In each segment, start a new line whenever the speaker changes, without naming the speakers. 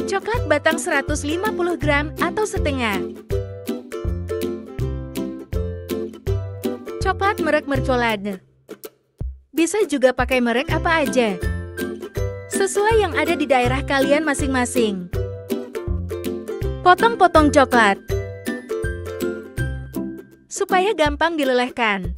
Coklat batang 150 gram atau setengah. Coklat merek mercolade. Bisa juga pakai merek apa aja, sesuai yang ada di daerah kalian masing-masing. Potong-potong coklat supaya gampang dilelehkan.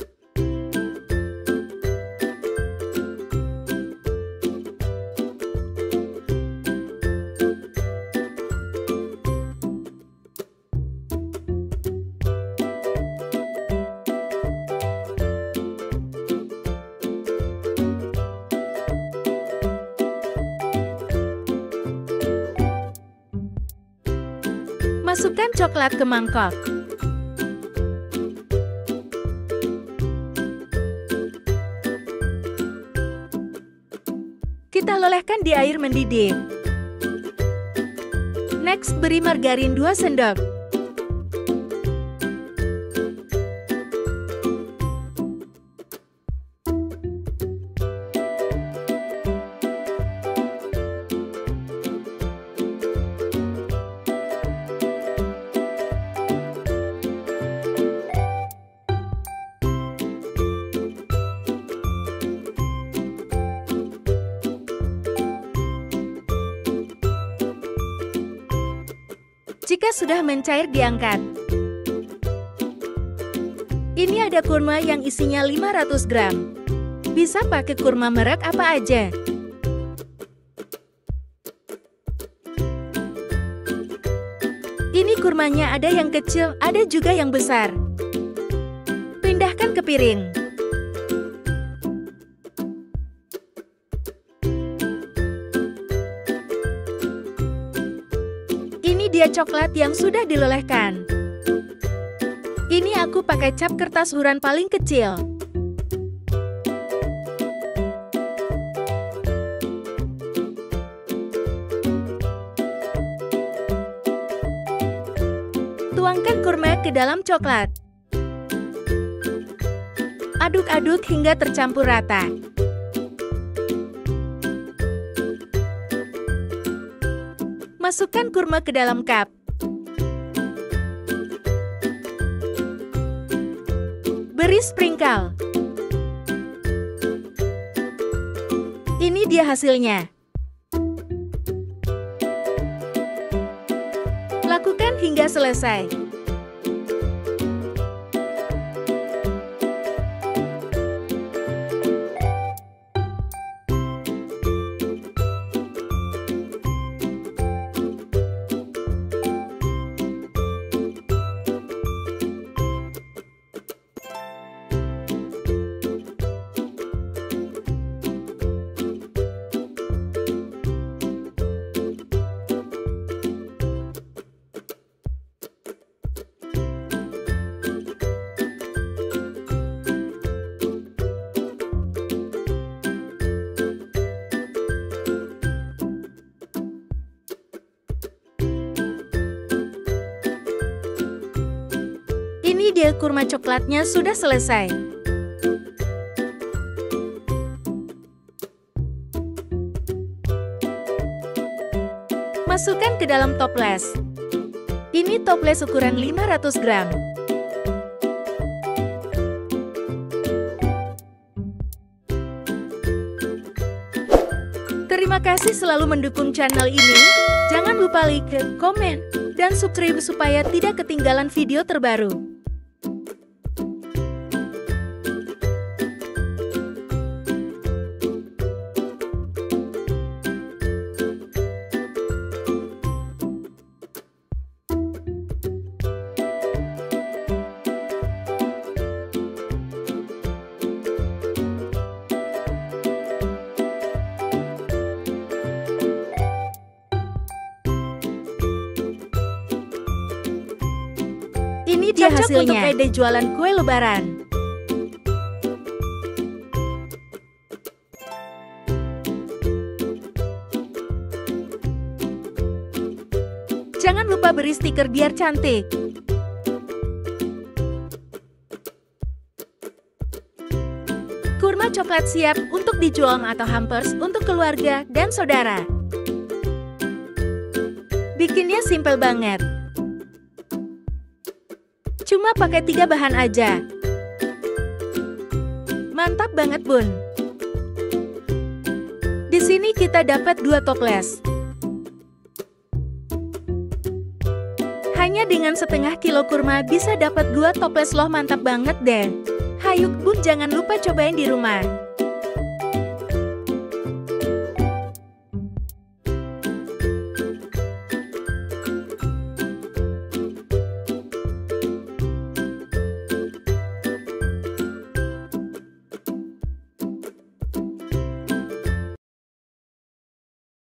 Masukkan coklat ke mangkok. Kita lelehkan di air mendidih. Next, beri margarin 2 sendok. Jika sudah mencair, diangkat. Ini ada kurma yang isinya 500 gram. Bisa pakai kurma merek apa aja. Ini kurmanya ada yang kecil, ada juga yang besar. Pindahkan ke piring. Dia coklat yang sudah dilelehkan. Ini aku pakai cap kertas huran paling kecil. Tuangkan kurma ke dalam coklat. Aduk-aduk hingga tercampur rata. Masukkan kurma ke dalam cup. Beri sprinkle. Ini dia hasilnya. Lakukan hingga selesai. Ini dia kurma coklatnya sudah selesai. Masukkan ke dalam toples. Ini toples ukuran 500 gram. Terima kasih selalu mendukung channel ini. Jangan lupa like, komen, dan subscribe supaya tidak ketinggalan video terbaru. Ini dia hasilnya. Untuk ide jualan kue lebaran. Jangan lupa beri stiker biar cantik. Kurma coklat siap untuk dijual atau hampers untuk keluarga dan saudara. Bikinnya simpel banget. Cuma pakai 3 bahan aja. Mantap banget, Bun. Di sini kita dapat 2 toples. Hanya dengan setengah kilo kurma bisa dapat 2 toples loh, mantap banget deh. Hayuk Bun, jangan lupa cobain di rumah.